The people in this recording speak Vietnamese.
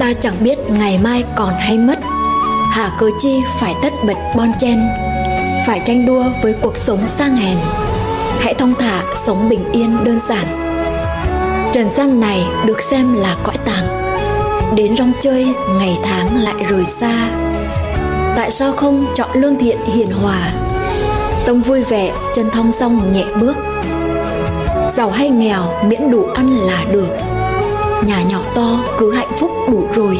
Ta chẳng biết ngày mai còn hay mất, hà cớ chi phải tất bật bon chen, phải tranh đua với cuộc sống sang hèn. Hãy thong thả sống bình yên đơn giản. Trần gian này được xem là cõi tàng, đến rong chơi ngày tháng lại rời xa. Tại sao không chọn lương thiện hiền hòa, tâm vui vẻ chân thong dong nhẹ bước. Giàu hay nghèo miễn đủ ăn là được, nhà nhỏ to cứ hạnh phúc đủ rồi.